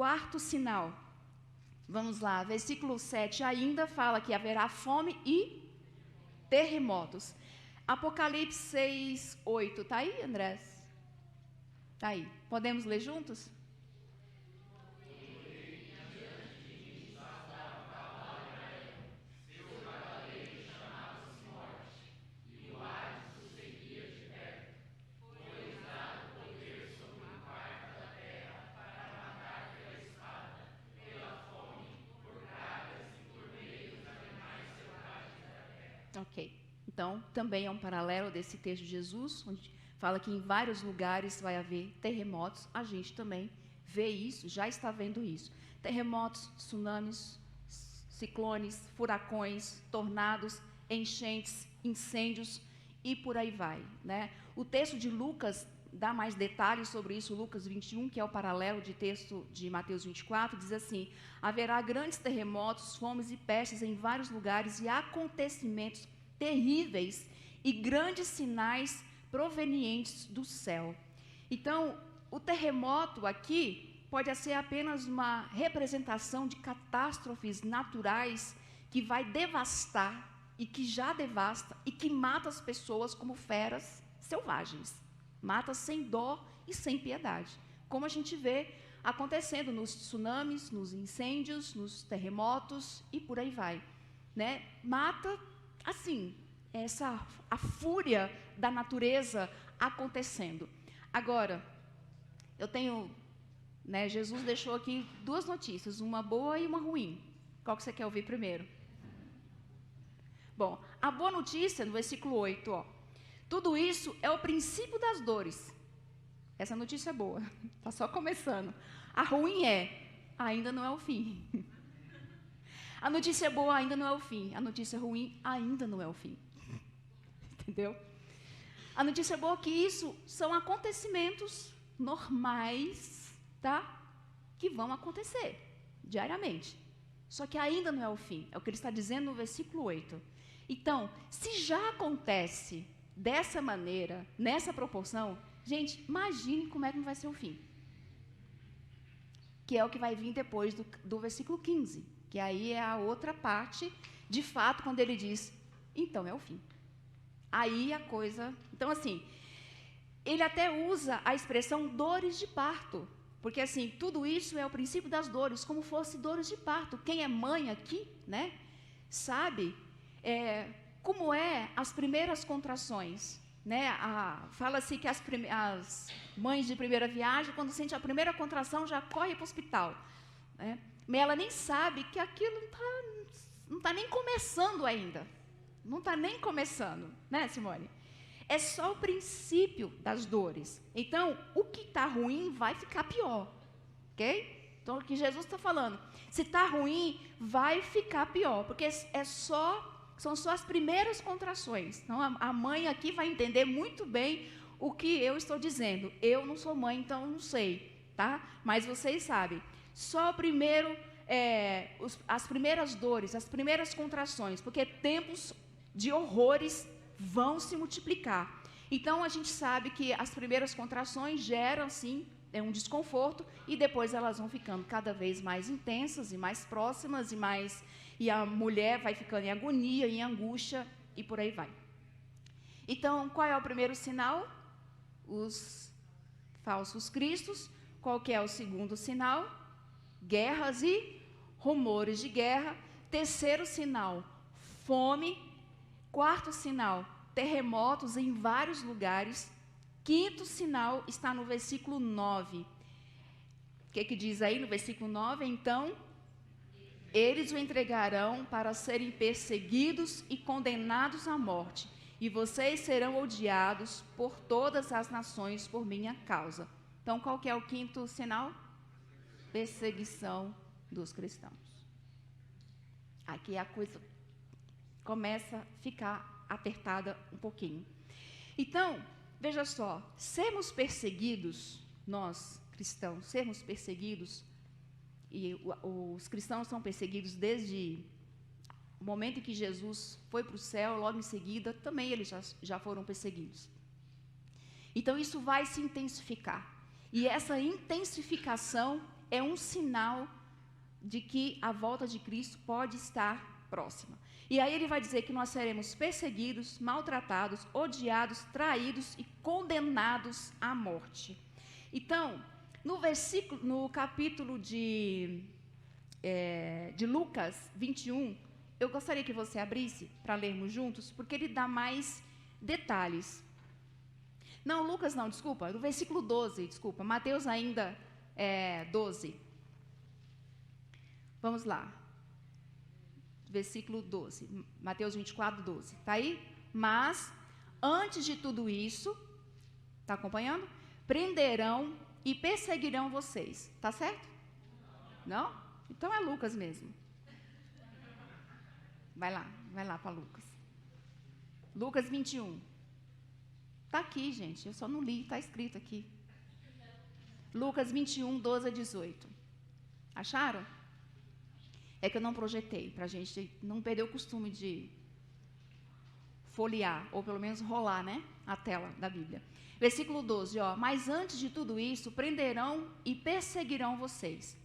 quarto sinal. Vamos lá, versículo 7 ainda fala que haverá fome e terremotos. Apocalipse 6, 8. Está aí, Andrés? Está aí. Podemos ler juntos? Ok. Então, também é um paralelo desse texto de Jesus, onde fala que em vários lugares vai haver terremotos. A gente também vê isso, já está vendo isso. Terremotos, tsunamis, ciclones, furacões, tornados, enchentes, incêndios e por aí vai, né? O texto de Lucas dá mais detalhes sobre isso, Lucas 21, que é o paralelo de texto de Mateus 24, diz assim: haverá grandes terremotos, fomes e pestes em vários lugares e acontecimentos terríveis e grandes sinais provenientes do céu. Então, o terremoto aqui pode ser apenas uma representação de catástrofes naturais que vai devastar e que já devasta e que mata as pessoas como feras selvagens. Mata sem dó e sem piedade, como a gente vê acontecendo nos tsunamis, nos incêndios, nos terremotos e por aí vai, né? Mata assim, a fúria da natureza acontecendo. Agora, eu tenho, né, Jesus deixou aqui duas notícias, uma boa e uma ruim. Qual que você quer ouvir primeiro? Bom, a boa notícia, no versículo 8, ó. Tudo isso é o princípio das dores. Essa notícia é boa, está só começando. A ruim ainda não é o fim. A notícia boa ainda não é o fim. A notícia ruim ainda não é o fim. Entendeu? A notícia boa é que isso são acontecimentos normais, tá? Que vão acontecer diariamente. Só que ainda não é o fim. É o que ele está dizendo no versículo 8. Então, se já acontece dessa maneira, nessa proporção, gente, imagine como é que não vai ser o fim. Que é o que vai vir depois do versículo 15. Que aí é a outra parte, de fato, quando ele diz, então é o fim. Aí a coisa... Então, assim, ele até usa a expressão dores de parto. Porque, assim, tudo isso é o princípio das dores, como fosse dores de parto. Quem é mãe aqui, né, sabe como é as primeiras contrações. Né? Fala-se que as mães de primeira viagem, quando sente a primeira contração, já corre para o hospital. Né? Mas ela nem sabe que aquilo não está nem começando ainda. Não está nem começando, né, Simone? É só o princípio das dores. Então, o que está ruim vai ficar pior. Ok? Então, o que Jesus está falando. Se está ruim, vai ficar pior. Porque são só as primeiras contrações. Então, a mãe aqui vai entender muito bem o que eu estou dizendo. Eu não sou mãe, então não sei. Tá? Mas vocês sabem. Só o primeiro... as primeiras dores, as primeiras contrações. Porque tempos de horrores vão se multiplicar. Então, a gente sabe que as primeiras contrações geram, sim, um desconforto, e depois elas vão ficando cada vez mais intensas e mais próximas, e a mulher vai ficando em agonia, em angústia, e por aí vai. Então, qual é o primeiro sinal? Os falsos cristos. Qual que é o segundo sinal? Guerras e rumores de guerra. Terceiro sinal, fome. Quarto sinal, terremotos em vários lugares. Quinto sinal está no versículo 9. O que diz aí no versículo 9? Então, eles o entregarão para serem perseguidos e condenados à morte, e vocês serão odiados por todas as nações por minha causa. Então, qual que é o quinto sinal? Perseguição dos cristãos. Aqui a coisa começa a ficar apertada um pouquinho. Então, veja só, sermos perseguidos, nós cristãos, sermos perseguidos, e os cristãos são perseguidos desde o momento em que Jesus foi para o céu, logo em seguida, também eles já foram perseguidos. Então, isso vai se intensificar. E essa intensificação é um sinal de que a volta de Cristo pode estar próxima. E aí ele vai dizer que nós seremos perseguidos, maltratados, odiados, traídos e condenados à morte. Então, no capítulo de Lucas 21, eu gostaria que você abrisse para lermos juntos, porque ele dá mais detalhes. Não, Lucas não, desculpa, no versículo 12, desculpa, Mateus ainda 12. Vamos lá. Versículo 12, Mateus 24, 12. Está aí? Mas, antes de tudo isso, está acompanhando? Prenderão e perseguirão vocês. Está certo? Não? Então é Lucas mesmo. Vai lá para Lucas. Lucas 21. Está aqui, gente, eu só não li, está escrito aqui. Lucas 21, 12 a 18. Acharam? É que eu não projetei, para a gente não perder o costume de folhear, ou pelo menos rolar, né, a tela da Bíblia. Versículo 12, ó. Mas antes de tudo isso, prenderão e perseguirão vocês.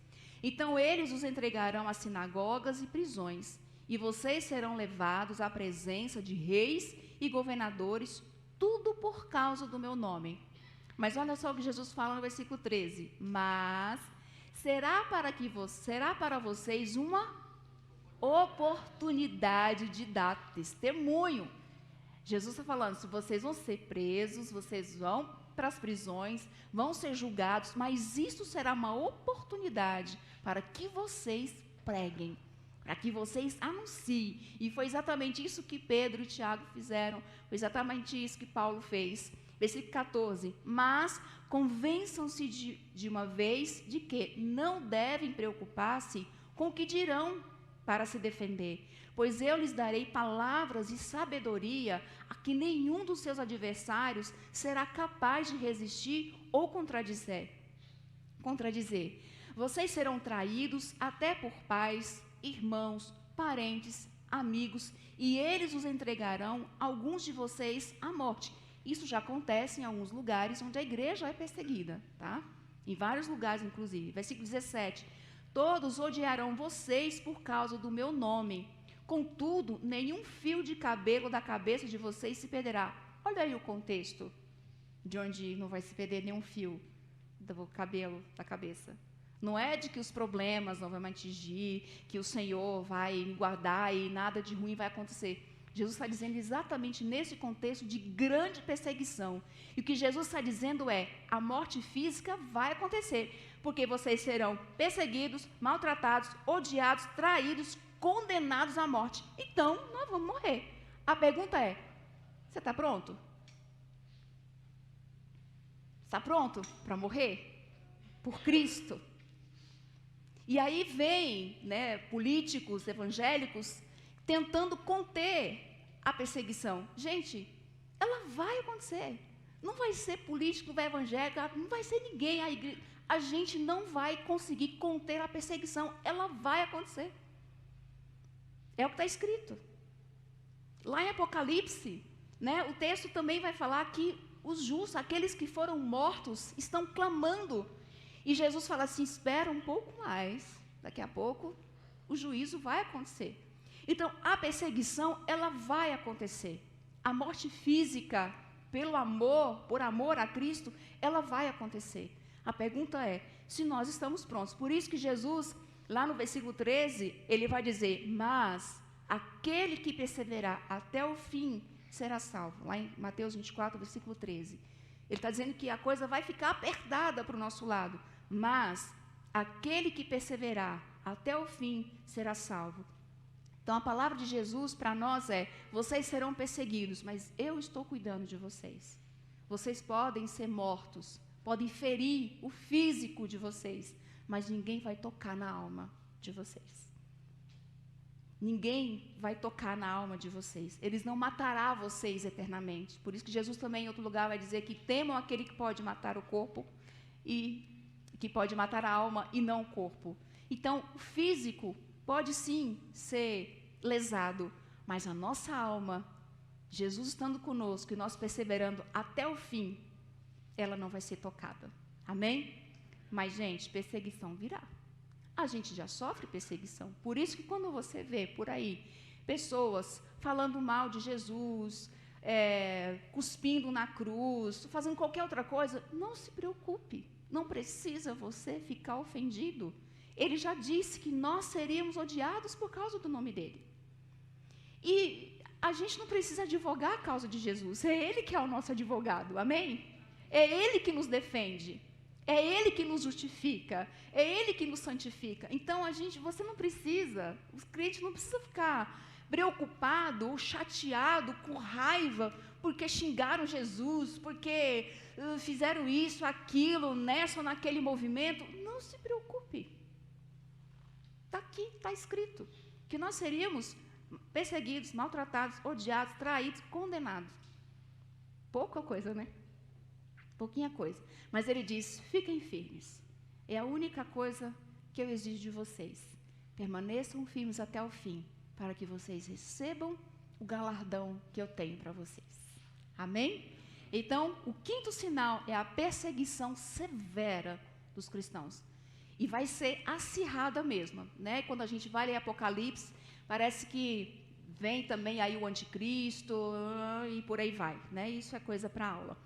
Então eles os entregarão às sinagogas e prisões, e vocês serão levados à presença de reis e governadores, tudo por causa do meu nome. Mas olha só o que Jesus fala no versículo 13. Mas será para vocês uma oportunidade de dar testemunho. Jesus está falando, se vocês vão ser presos, vocês vão para as prisões, vão ser julgados, mas isso será uma oportunidade para que vocês preguem, para que vocês anunciem. E foi exatamente isso que Pedro e Tiago fizeram, foi exatamente isso que Paulo fez. Versículo 14, mas convençam-se de uma vez de que não devem preocupar-se com o que dirão para se defender, pois eu lhes darei palavras de sabedoria a que nenhum dos seus adversários será capaz de resistir ou contradizer. Vocês serão traídos até por pais, irmãos, parentes, amigos, e eles os entregarão, alguns de vocês, à morte. Isso já acontece em alguns lugares onde a igreja é perseguida, tá? Em vários lugares, inclusive. Versículo 17. Todos odiarão vocês por causa do meu nome. Contudo, nenhum fio de cabelo da cabeça de vocês se perderá. Olha aí o contexto de onde não vai se perder nenhum fio do cabelo da cabeça. Não é de que os problemas não vão me atingir, que o Senhor vai me guardar e nada de ruim vai acontecer. Jesus está dizendo exatamente nesse contexto de grande perseguição. E o que Jesus está dizendo é, a morte física vai acontecer, porque vocês serão perseguidos, maltratados, odiados, traídos, condenados à morte. Então, nós vamos morrer. A pergunta é, você está pronto? Está pronto para morrer? Por Cristo? E aí vem, né, políticos, evangélicos, tentando conter a perseguição. Gente, ela vai acontecer. Não vai ser político, não vai evangélico, não vai ser ninguém. A gente não vai conseguir conter a perseguição. Ela vai acontecer. É o que está escrito. Lá em Apocalipse, né, o texto também vai falar que os justos, aqueles que foram mortos, estão clamando. E Jesus fala assim, espera um pouco mais. Daqui a pouco, o juízo vai acontecer. Então, a perseguição, ela vai acontecer. A morte física, por amor a Cristo, ela vai acontecer. A pergunta é, se nós estamos prontos. Por isso que Jesus, lá no versículo 13, ele vai dizer, mas aquele que perseverar até o fim será salvo. Lá em Mateus 24, versículo 13. Ele está dizendo que a coisa vai ficar apertada para o nosso lado. Mas aquele que perseverar até o fim será salvo. Então, a palavra de Jesus para nós é, vocês serão perseguidos, mas eu estou cuidando de vocês. Vocês podem ser mortos, podem ferir o físico de vocês, mas ninguém vai tocar na alma de vocês. Ninguém vai tocar na alma de vocês. Eles não matarão vocês eternamente. Por isso que Jesus também, em outro lugar, vai dizer que temam aquele que pode matar o corpo e que pode matar a alma e não o corpo. Então, o físico pode sim ser lesado, mas a nossa alma, Jesus estando conosco e nós perseverando até o fim, ela não vai ser tocada. Amém? Mas, gente, perseguição virá. A gente já sofre perseguição. Por isso que quando você vê por aí pessoas falando mal de Jesus, cuspindo na cruz, fazendo qualquer outra coisa, não se preocupe. Não precisa você ficar ofendido. Ele já disse que nós seríamos odiados por causa do nome dele. E a gente não precisa advogar a causa de Jesus. É Ele que é o nosso advogado. Amém? É Ele que nos defende. É Ele que nos justifica. É Ele que nos santifica. Então, você não precisa, os crentes não precisam ficar preocupado ou chateado, com raiva, porque xingaram Jesus, porque fizeram isso, aquilo, nessa ou naquele movimento. Não se preocupe. Está aqui, está escrito, que nós seríamos perseguidos, maltratados, odiados, traídos, condenados. Pouca coisa, né? Pouquinha coisa. Mas ele diz, fiquem firmes. É a única coisa que eu exijo de vocês. Permaneçam firmes até o fim, para que vocês recebam o galardão que eu tenho para vocês. Amém? Então, o quinto sinal é a perseguição severa dos cristãos. E vai ser acirrada mesmo, né? Quando a gente vai ler Apocalipse, parece que vem também aí o anticristo e por aí vai, né? Isso é coisa para aula.